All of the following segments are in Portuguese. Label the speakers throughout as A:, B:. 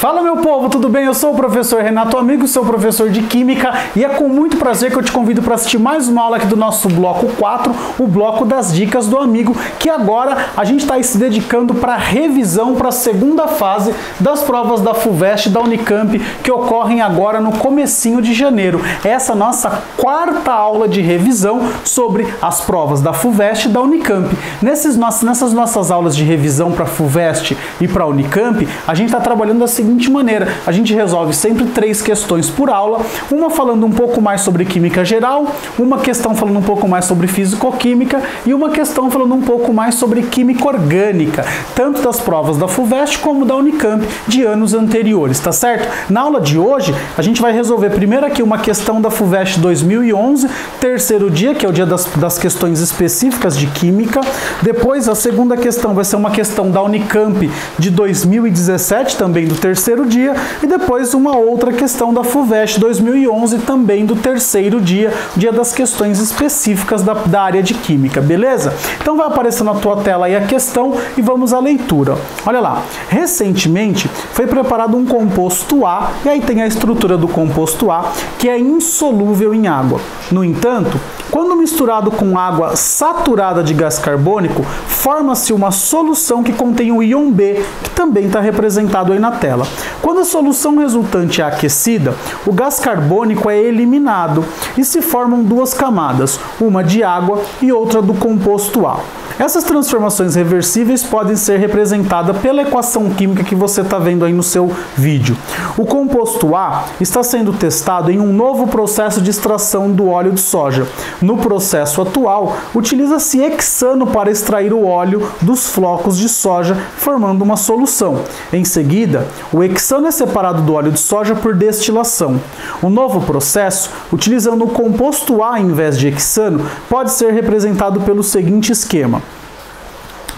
A: Fala, meu povo, tudo bem? Eu sou o professor Renato Amigo, seu professor de Química, e é com muito prazer que eu te convido para assistir mais uma aula aqui do nosso bloco 4, o bloco das dicas do amigo, que agora a gente está se dedicando para revisão para a segunda fase das provas da FUVEST da Unicamp, que ocorrem agora no comecinho de janeiro. Essa é a nossa quarta aula de revisão sobre as provas da FUVEST e da Unicamp. Nessas nossas aulas de revisão para a FUVEST e para a Unicamp, a gente está trabalhando da seguinte maneira: a gente resolve sempre 3 questões por aula, uma falando um pouco mais sobre química geral, uma questão falando um pouco mais sobre físico-química e uma questão falando um pouco mais sobre química orgânica, tanto das provas da FUVEST como da Unicamp de anos anteriores, tá certo? Na aula de hoje, a gente vai resolver primeiro aqui uma questão da FUVEST 2011, terceiro dia, que é o dia das questões específicas de química. Depois, a segunda questão vai ser uma questão da Unicamp de 2017, também do terceiro dia, e depois uma outra questão da FUVEST 2011, também do terceiro dia, dia das questões específicas da área de química, beleza? Então vai aparecer na tua tela aí a questão e vamos à leitura. Olha lá, recentemente foi preparado um composto A, e aí tem a estrutura do composto A, que é insolúvel em água. No entanto, quando misturado com água saturada de gás carbônico, forma-se uma solução que contém o íon B, que também está representado aí na tela. Quando a solução resultante é aquecida, o gás carbônico é eliminado e se formam 2 camadas, uma de água e outra do composto A. Essas transformações reversíveis podem ser representadas pela equação química que você está vendo aí no seu vídeo. O composto A está sendo testado em um novo processo de extração do óleo de soja. No processo atual, utiliza-se hexano para extrair o óleo dos flocos de soja, formando uma solução. Em seguida, o hexano é separado do óleo de soja por destilação. O novo processo, utilizando o composto A em vez de hexano, pode ser representado pelo seguinte esquema.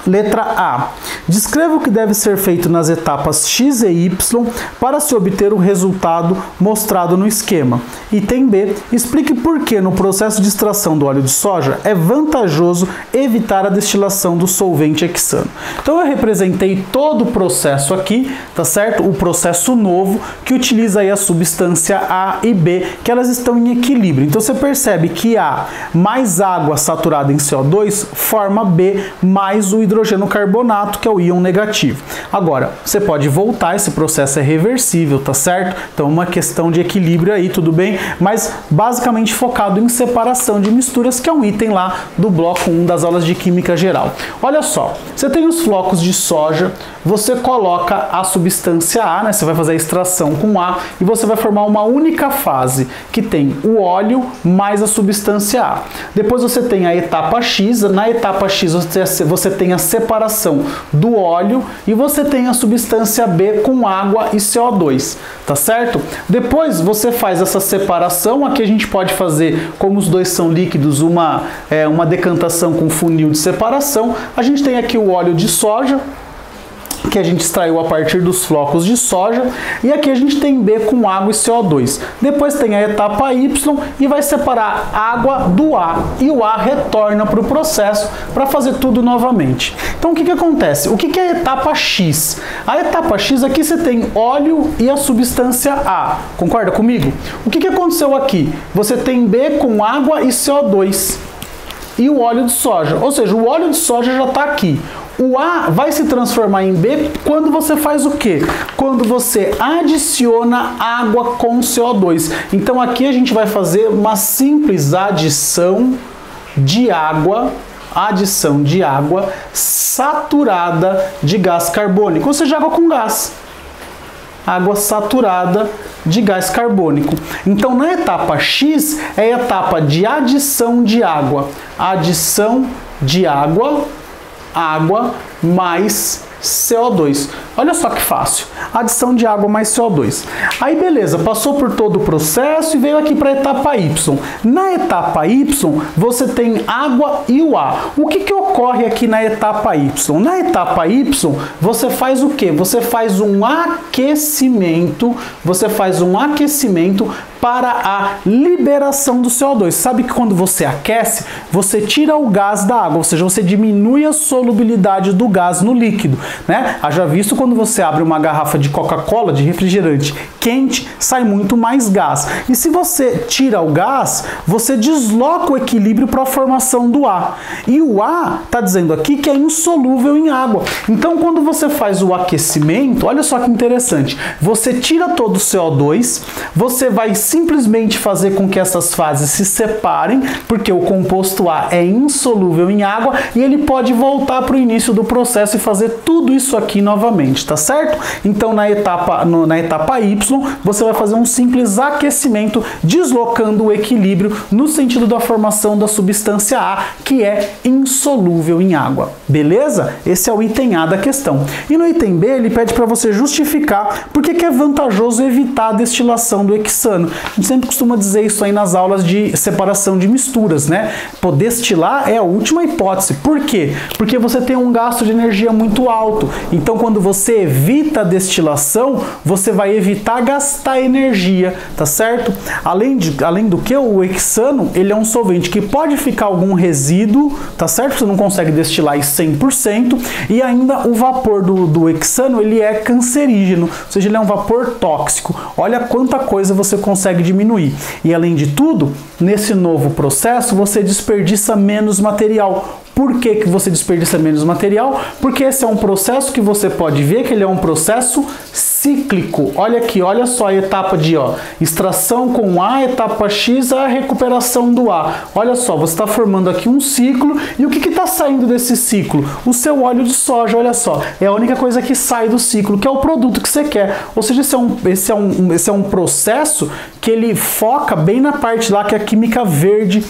A: Letra A. Descreva o que deve ser feito nas etapas X e Y para se obter o resultado mostrado no esquema. Item B. Explique por que no processo de extração do óleo de soja é vantajoso evitar a destilação do solvente hexano. Então eu representei todo o processo aqui, tá certo? O processo novo que utiliza aí a substância A e B, que elas estão em equilíbrio. Então você percebe que A mais água saturada em CO2 forma B mais o hidrogênio carbonato, que é o íon negativo. Agora, você pode voltar, esse processo é reversível, tá certo? Então, uma questão de equilíbrio aí, tudo bem? Mas, basicamente, focado em separação de misturas, que é um item lá do bloco 1 das aulas de Química Geral. Olha só, você tem os flocos de soja, você coloca a substância A, né? Você vai fazer a extração com A, e você vai formar uma única fase, que tem o óleo mais a substância A. Depois você tem a etapa X, na etapa X você tem a separação do óleo e você tem a substância B com água e CO2, tá certo? Depois você faz essa separação, aqui a gente pode fazer, como os dois são líquidos, uma decantação com funil de separação. A gente tem aqui o óleo de soja, que a gente extraiu a partir dos flocos de soja, e aqui a gente tem B com água e CO2. Depois tem a etapa Y e vai separar água do A, e o A retorna para o processo para fazer tudo novamente. Então o que acontece? O que é a etapa X? A etapa X, aqui você tem óleo e a substância A. Concorda comigo? O que aconteceu aqui? Você tem B com água e CO2 e o óleo de soja, ou seja, o óleo de soja já está aqui. O A vai se transformar em B quando você faz o quê? Quando você adiciona água com CO2. Então aqui a gente vai fazer uma simples adição de água saturada de gás carbônico, ou seja, água com gás. Água saturada de gás carbônico. Então, na etapa X, é a etapa de adição de água. Adição de água mais CO2. Olha só que fácil. Adição de água mais CO2. Aí beleza, passou por todo o processo e veio aqui para a etapa Y. Na etapa Y, você tem água e o A. O que ocorre aqui na etapa Y? Na etapa Y, você faz o quê? Você faz um aquecimento, para a liberação do CO2. Sabe que quando você aquece, você tira o gás da água, ou seja, você diminui a solubilidade do gás no líquido, né? Haja visto quando você abre uma garrafa de Coca-Cola, de refrigerante quente, sai muito mais gás. E se você tira o gás, você desloca o equilíbrio para a formação do ar. E o ar está dizendo aqui que é insolúvel em água. Então, quando você faz o aquecimento, olha só que interessante, você tira todo o CO2, você vai simplesmente fazer com que essas fases se separem, porque o composto A é insolúvel em água e ele pode voltar para o início do processo e fazer tudo isso aqui novamente, tá certo? Então, na etapa Y, você vai fazer um simples aquecimento, deslocando o equilíbrio no sentido da formação da substância A, que é insolúvel em água. Beleza? Esse é o item A da questão. E no item B, ele pede para você justificar por que é vantajoso evitar a destilação do hexano. A gente sempre costuma dizer isso aí nas aulas de separação de misturas, né? Pô, destilar é a última hipótese. Por quê? Porque você tem um gasto de energia muito alto. Então, quando você evita a destilação, você vai evitar gastar energia, tá certo? Além do que, o hexano, ele é um solvente que pode ficar algum resíduo, tá certo? Você não consegue destilar isso 100%, e ainda o vapor do hexano, ele é cancerígeno, ou seja, ele é um vapor tóxico. Olha quanta coisa você consegue diminuir. E além de tudo, nesse novo processo, você desperdiça menos material. Por que você desperdiça menos material? Porque esse é um processo que você pode ver que ele é um processo cíclico. Olha aqui, olha só a etapa de extração com A, etapa X, a recuperação do A. Olha só, você está formando aqui um ciclo, e o que está saindo desse ciclo? O seu óleo de soja, olha só. É a única coisa que sai do ciclo, que é o produto que você quer. Ou seja, esse é um processo que ele foca bem na parte lá que a química verde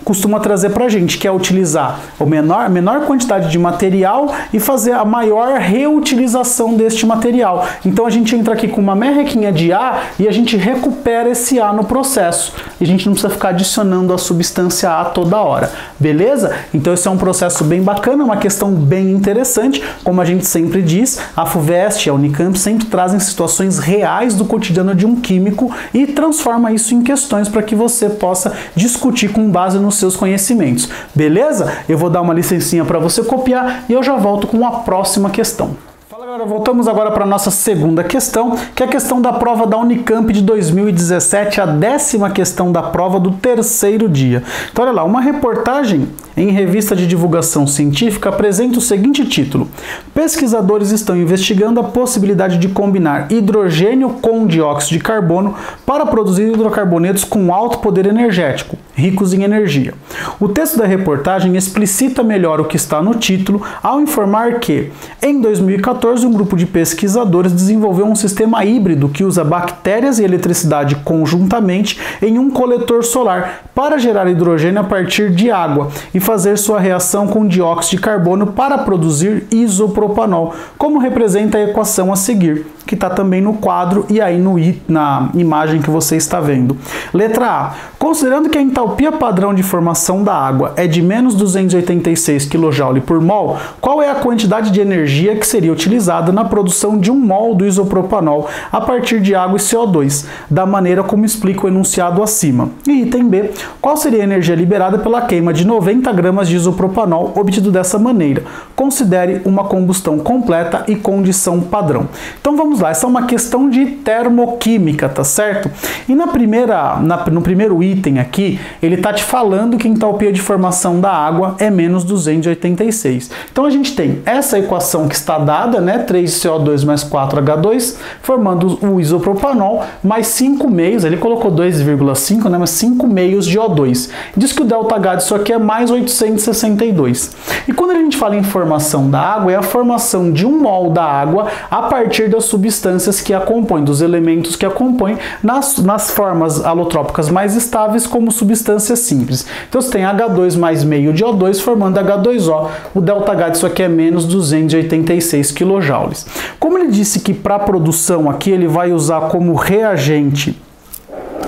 A: costuma trazer para a gente, que é utilizar a menor quantidade de material e fazer a maior reutilização deste material. Então a gente entra aqui com uma merrequinha de A e a gente recupera esse A no processo. E a gente não precisa ficar adicionando a substância A toda hora. Beleza? Então esse é um processo bem bacana, uma questão bem interessante. Como a gente sempre diz, a FUVEST e a Unicamp sempre trazem situações reais do cotidiano de um químico e transforma isso em questões para que você possa discutir com base nos seus conhecimentos. Beleza? Eu vou dar uma licencinha para você copiar e eu já volto com a próxima questão. Fala galera, voltamos agora para a nossa segunda questão, que é a questão da prova da Unicamp de 2017, a 10ª questão da prova do terceiro dia. Então olha lá, uma reportagem em revista de divulgação científica apresenta o seguinte título: pesquisadores estão investigando a possibilidade de combinar hidrogênio com dióxido de carbono para produzir hidrocarbonetos com alto poder energético, ricos em energia. O texto da reportagem explicita melhor o que está no título ao informar que, em 2014, um grupo de pesquisadores desenvolveu um sistema híbrido que usa bactérias e eletricidade conjuntamente em um coletor solar para gerar hidrogênio a partir de água e fazer sua reação com dióxido de carbono para produzir isopropanol, como representa a equação a seguir, que está também no quadro e aí na imagem que você está vendo. Letra A. Considerando que a entalpia padrão de formação da água é de menos 286 kJ por mol, qual é a quantidade de energia que seria utilizada na produção de 1 mol do isopropanol a partir de água e CO2, da maneira como explica o enunciado acima? E item B. Qual seria a energia liberada pela queima de 90 gramas de isopropanol obtido dessa maneira? Considere uma combustão completa e condição padrão. Então vamos lá, essa é uma questão de termoquímica, tá certo? E no primeiro item aqui, ele está te falando que a entalpia de formação da água é menos 286. Então a gente tem essa equação que está dada, né? 3CO2 mais 4H2, formando o isopropanol, mais 5 meios, ele colocou 2,5, né? Mas 5 meios de O2. Diz que o ΔH disso aqui é mais 862. E quando a gente fala em formação da água, é a formação de 1 mol da água a partir das substâncias que a compõem, dos elementos que a compõem, nas formas alotrópicas mais estáveis como substâncias simples. Então você tem H2 mais meio de O2 formando H2O. O ΔH disso aqui é menos 286 kJ. Como ele disse que para a produção aqui ele vai usar como reagente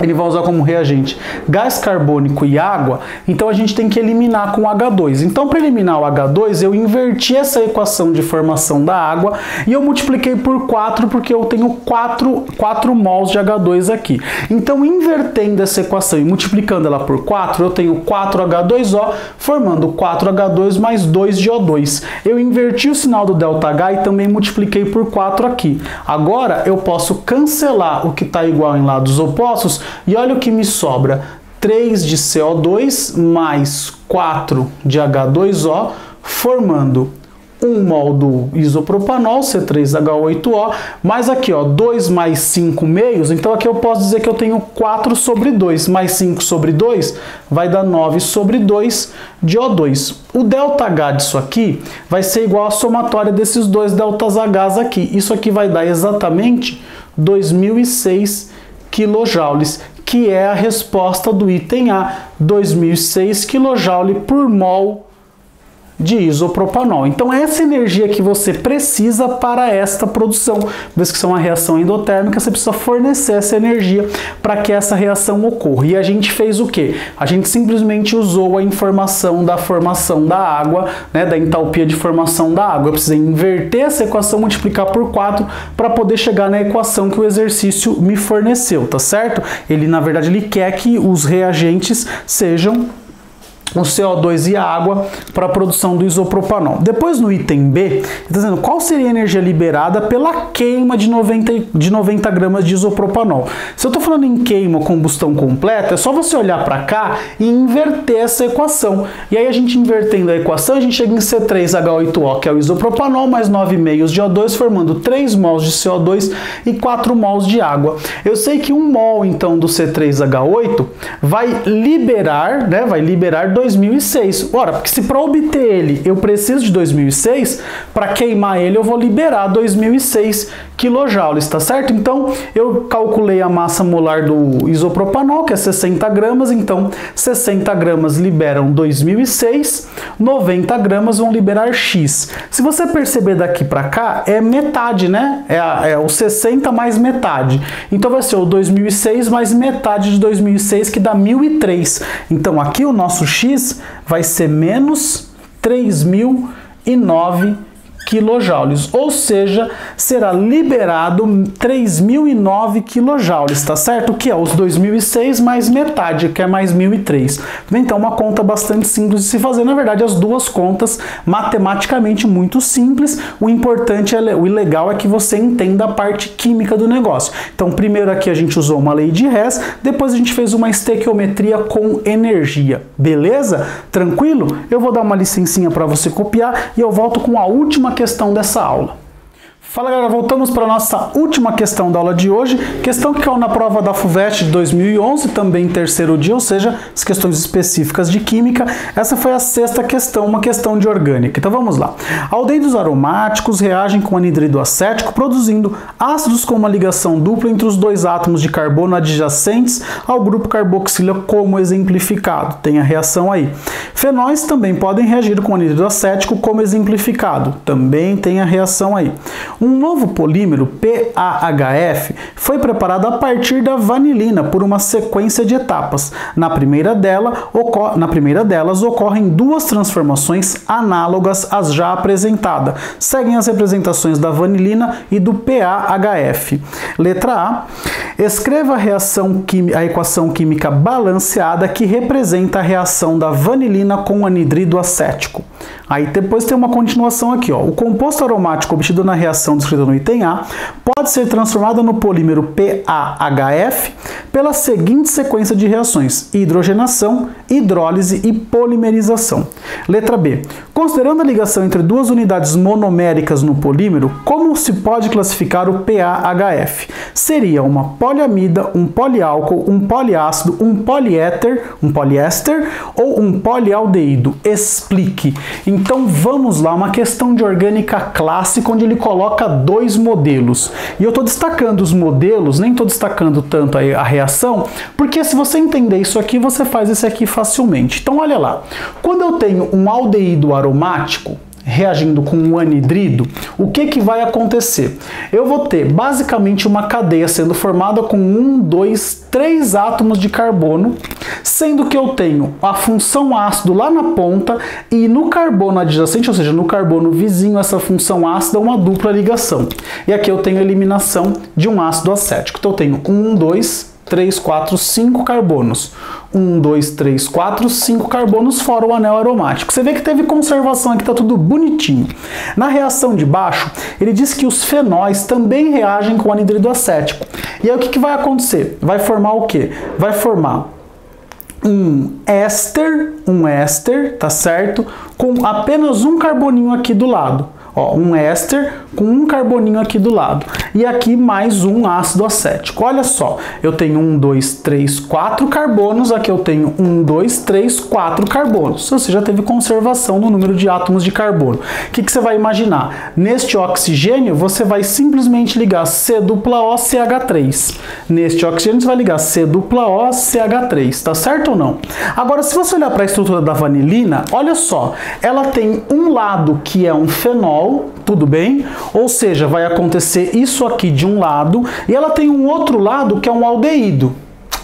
A: ele vai usar como reagente gás carbônico e água, então a gente tem que eliminar com H2. Então, para eliminar o H2, eu inverti essa equação de formação da água e eu multipliquei por 4, porque eu tenho 4 mols de H2 aqui. Então, invertendo essa equação e multiplicando ela por 4, eu tenho 4H2O, formando 4H2 mais 2 de O2. Eu inverti o sinal do ΔH e também multipliquei por 4 aqui. Agora, eu posso cancelar o que está igual em lados opostos, e olha o que me sobra, 3 de CO2 mais 4 de H2O, formando 1 mol do isopropanol, C3H8O, mais aqui, ó, 2 mais 5 meios, então aqui eu posso dizer que eu tenho 4 sobre 2, mais 5 sobre 2, vai dar 9 sobre 2 de O2. O ΔH disso aqui vai ser igual à somatória desses dois ΔHs aqui. Isso aqui vai dar exatamente 2006 kJ, que é a resposta do item A, 2006 kJ por mol de isopropanol. Então, essa energia que você precisa para esta produção. Vez que isso é uma reação endotérmica, você precisa fornecer essa energia para que essa reação ocorra. E a gente fez o quê? A gente simplesmente usou a informação da formação da água, né, da entalpia de formação da água. Eu precisei inverter essa equação, multiplicar por 4 para poder chegar na equação que o exercício me forneceu, tá certo? Ele, na verdade, ele quer que os reagentes sejam o CO2 e a água para a produção do isopropanol. Depois, no item B, está dizendo qual seria a energia liberada pela queima de 90 gramas de isopropanol. Se eu estou falando em queima ou combustão completa, é só você olhar para cá e inverter essa equação. E aí, a gente invertendo a equação, a gente chega em C3H8O, que é o isopropanol, mais 9,5 de O2, formando 3 mols de CO2 e 4 mols de água. Eu sei que 1 mol, então, do C3H8 vai liberar, né, 2006. Ora, porque se para obter ele eu preciso de 2006, para queimar ele eu vou liberar 2006 kJ, tá certo? Então, eu calculei a massa molar do isopropanol, que é 60 gramas, então 60 gramas liberam 2006, 90 gramas vão liberar X. Se você perceber daqui para cá, é metade, né? É o 60 mais metade. Então, vai ser o 2006 mais metade de 2006, que dá 1003. Então, aqui o nosso X vai ser menos 3009 kJ, ou seja, será liberado 3009 kJ, tá certo? Que é os 2006 mais metade, que é mais 1003. Então, uma conta bastante simples de se fazer. Na verdade, as duas contas matematicamente muito simples. O importante, o legal é que você entenda a parte química do negócio. Então, primeiro aqui a gente usou uma lei de Hess, depois a gente fez uma estequiometria com energia. Beleza? Tranquilo? Eu vou dar uma licencinha para você copiar e eu volto com a última questão dessa aula. Fala, galera, voltamos para a nossa última questão da aula de hoje, questão que caiu na prova da FUVEST de 2011, também terceiro dia, ou seja, as questões específicas de química. Essa foi a sexta questão, uma questão de orgânica. Então vamos lá. Aldeídos aromáticos reagem com anidrido acético, produzindo ácidos com uma ligação dupla entre os dois átomos de carbono adjacentes ao grupo carboxila, como exemplificado. Tem a reação aí. Fenóis também podem reagir com anidrido acético, como exemplificado. Também tem a reação aí. Um novo polímero, PAHF, foi preparado a partir da vanilina por uma sequência de etapas. Na primeira delas ocorrem duas transformações análogas às já apresentadas. Seguem as representações da vanilina e do PAHF. Letra A. Escreva a equação química balanceada que representa a reação da vanilina com anidrido acético. Aí depois tem uma continuação aqui, ó. O composto aromático obtido na reação descrita no item A pode ser transformado no polímero PAHF pela seguinte sequência de reações: hidrogenação, hidrólise e polimerização. Letra B. Considerando a ligação entre duas unidades monoméricas no polímero, como se pode classificar o PAHF? Seria uma poliamida, um poliálcool, um poliácido, um poliéster ou um polialdeído? Explique. Então vamos lá, uma questão de orgânica clássica onde ele coloca dois modelos. E eu estou destacando os modelos, nem estou destacando tanto a reação, porque se você entender isso aqui, você faz esse aqui facilmente. Então olha lá, quando eu tenho um aldeído aromático, reagindo com o anidrido, o que vai acontecer? Eu vou ter basicamente uma cadeia sendo formada com 1, 2, 3 átomos de carbono, sendo que eu tenho a função ácido lá na ponta e no carbono adjacente, ou seja, no carbono vizinho, essa função ácida é uma dupla ligação. E aqui eu tenho a eliminação de um ácido acético. Então eu tenho 1, 2, 3, 4, 5 carbonos. 1, 2, 3, 4, 5 carbonos fora o anel aromático. Você vê que teve conservação aqui, tá tudo bonitinho. Na reação de baixo, ele diz que os fenóis também reagem com o anidrido acético. E aí o que vai acontecer? Vai formar o quê? Vai formar um éster, tá certo? Com apenas um carboninho aqui do lado. Ó, um éster com um carboninho aqui do lado. E aqui mais um ácido acético. Olha só, eu tenho 1, 2, 3, 4 carbonos. Aqui eu tenho 1, 2, 3, 4 carbonos. Você já teve conservação no número de átomos de carbono. O que você vai imaginar? Neste oxigênio, você vai simplesmente ligar C+OCH3. Neste oxigênio, você vai ligar C+OCH3. Tá certo ou não? Agora, se você olhar para a estrutura da vanilina, olha só. Ela tem um lado que é um fenol, tudo bem? Ou seja, vai acontecer isso aqui de um lado e ela tem um outro lado que é um aldeído.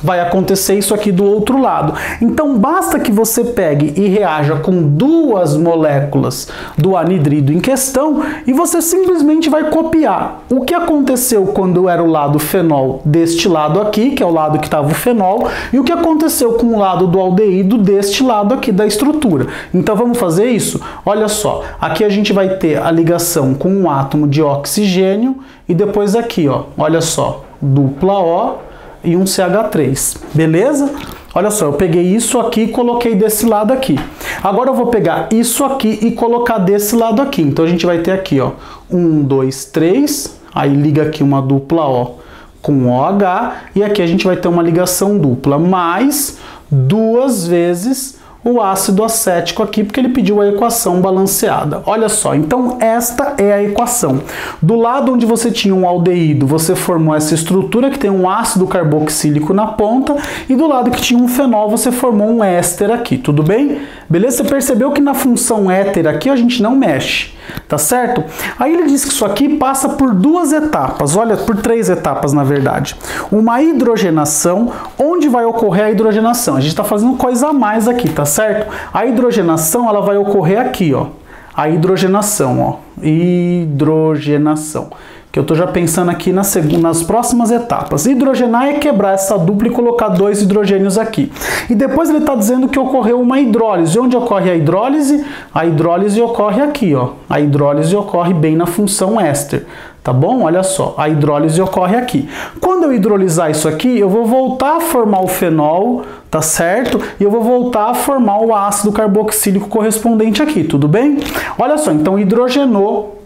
A: Vai acontecer isso aqui do outro lado. Então basta que você pegue e reaja com duas moléculas do anidrido em questão e você simplesmente vai copiar o que aconteceu quando era o lado fenol deste lado aqui, que é o lado que estava o fenol, e o que aconteceu com o lado do aldeído deste lado aqui da estrutura. Então vamos fazer isso? Olha só, aqui a gente vai ter a ligação com um átomo de oxigênio e depois aqui, ó, olha só, dupla O e um CH3, beleza? Olha só, eu peguei isso aqui e coloquei desse lado aqui. Agora eu vou pegar isso aqui e colocar desse lado aqui. Então a gente vai ter aqui, ó, 1, 2, 3, aí liga aqui uma dupla O com OH, e aqui a gente vai ter uma ligação dupla, mais duas vezes o ácido acético aqui, porque ele pediu a equação balanceada. Olha só, então esta é a equação. Do lado onde você tinha um aldeído, você formou essa estrutura que tem um ácido carboxílico na ponta, e do lado que tinha um fenol, você formou um éster aqui, tudo bem? Beleza? Você percebeu que na função éter aqui a gente não mexe, tá certo? Aí ele diz que isso aqui passa por duas etapas, olha, por três etapas na verdade. Uma hidrogenação, onde vai ocorrer a hidrogenação? A gente está fazendo coisa a mais aqui, tá certo? A hidrogenação, ela vai ocorrer aqui, ó. A hidrogenação, ó. Hidrogenação. Que eu tô já pensando aqui nas próximas etapas. Hidrogenar é quebrar essa dupla e colocar dois hidrogênios aqui. E depois ele está dizendo que ocorreu uma hidrólise. Onde ocorre a hidrólise? A hidrólise ocorre aqui, ó. A hidrólise ocorre bem na função éster. Tá bom? Olha só, a hidrólise ocorre aqui. Quando eu hidrolisar isso aqui, eu vou voltar a formar o fenol, tá certo? E eu vou voltar a formar o ácido carboxílico correspondente aqui, tudo bem? Olha só, então hidrogenou,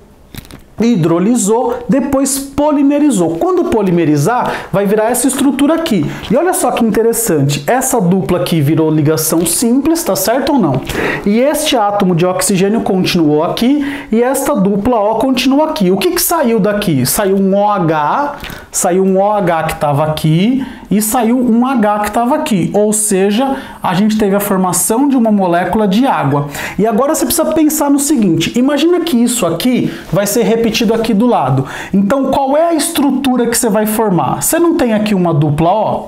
A: hidrolisou, depois polimerizou. Quando polimerizar, vai virar essa estrutura aqui. E olha só que interessante, essa dupla aqui virou ligação simples, tá certo ou não? E este átomo de oxigênio continuou aqui e esta dupla O continua aqui. O que saiu daqui? Saiu um OH, que estava aqui e saiu um H que estava aqui. Ou seja, a gente teve a formação de uma molécula de água. E agora você precisa pensar no seguinte, imagina que isso aqui vai ser repetido aqui do lado. Então, qual é a estrutura que você vai formar? Você não tem aqui uma dupla O?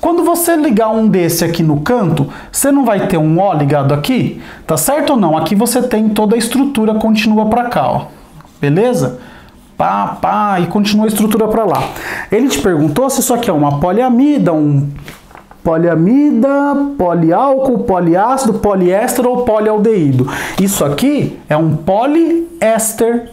A: Quando você ligar um desse aqui no canto, você não vai ter um O ligado aqui? Tá certo ou não? Aqui você tem toda a estrutura, continua para cá, ó. Beleza? E continua a estrutura para lá. Ele te perguntou se isso aqui é uma poliamida, um poliálcool, poliácido, poliéster ou polialdeído. Isso aqui é um poliéster,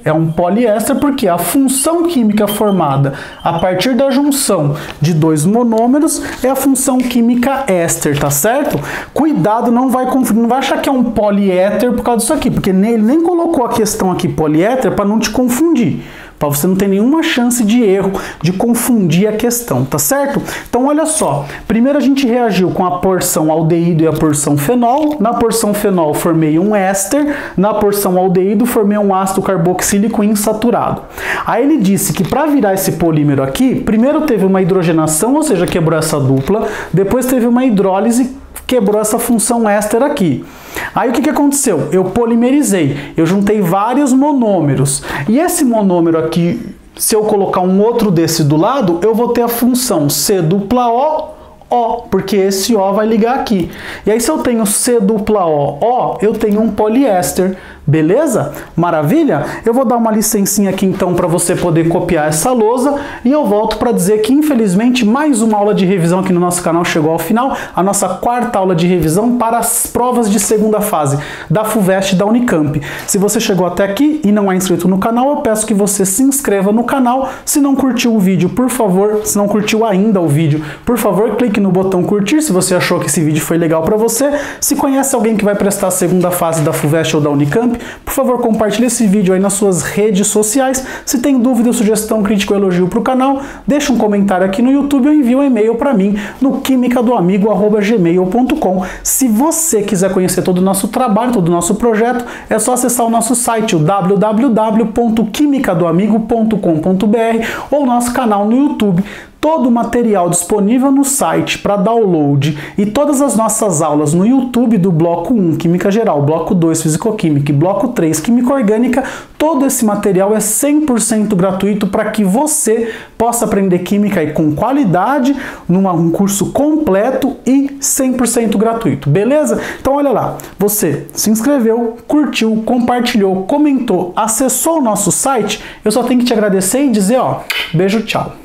A: porque a função química formada a partir da junção de dois monômeros é a função química éster, tá certo? Cuidado, não vai confundir, não vai achar que é um poliéter por causa disso aqui, porque ele nem colocou a questão aqui poliéter para não te confundir. Para você não ter nenhuma chance de erro, de confundir a questão, tá certo? Então olha só, primeiro a gente reagiu com a porção aldeído e a porção fenol. Na porção fenol formei um éster, na porção aldeído formei um ácido carboxílico insaturado. Aí ele disse que para virar esse polímero aqui, primeiro teve uma hidrogenação, ou seja, quebrou essa dupla, depois teve uma hidrólise, quebrou essa função éster aqui. Aí o que aconteceu? Eu polimerizei, eu juntei vários monômeros. E esse monômero aqui, se eu colocar um outro desse do lado, eu vou ter a função C dupla O, porque esse O vai ligar aqui. E aí se eu tenho C dupla O, eu tenho um poliéster. Beleza? Maravilha? Eu vou dar uma licencinha aqui então para você poder copiar essa lousa e eu volto para dizer que infelizmente mais uma aula de revisão aqui no nosso canal chegou ao final, a nossa quarta aula de revisão para as provas de segunda fase da FUVEST da Unicamp. Se você chegou até aqui e não é inscrito no canal, eu peço que você se inscreva no canal. Se não curtiu o vídeo, por favor, se não curtiu ainda o vídeo, por favor, clique no botão curtir se você achou que esse vídeo foi legal para você. Se conhece alguém que vai prestar a segunda fase da FUVEST ou da Unicamp, por favor, compartilhe esse vídeo aí nas suas redes sociais. Se tem dúvida, sugestão, crítica ou elogio para o canal, deixa um comentário aqui no YouTube ou envia um e-mail para mim no quimicadoamigo@gmail.com. Se você quiser conhecer todo o nosso trabalho, todo o nosso projeto, é só acessar o nosso site, o www.quimicadoamigo.com.br ou o nosso canal no YouTube. Todo o material disponível no site para download e todas as nossas aulas no YouTube do Bloco 1, Química Geral, Bloco 2, Físico-Química e Bloco 3, Química Orgânica, todo esse material é 100% gratuito para que você possa aprender Química aí com qualidade, num curso completo e 100% gratuito, beleza? Então olha lá, você se inscreveu, curtiu, compartilhou, comentou, acessou o nosso site, eu só tenho que te agradecer e dizer, ó, beijo, tchau.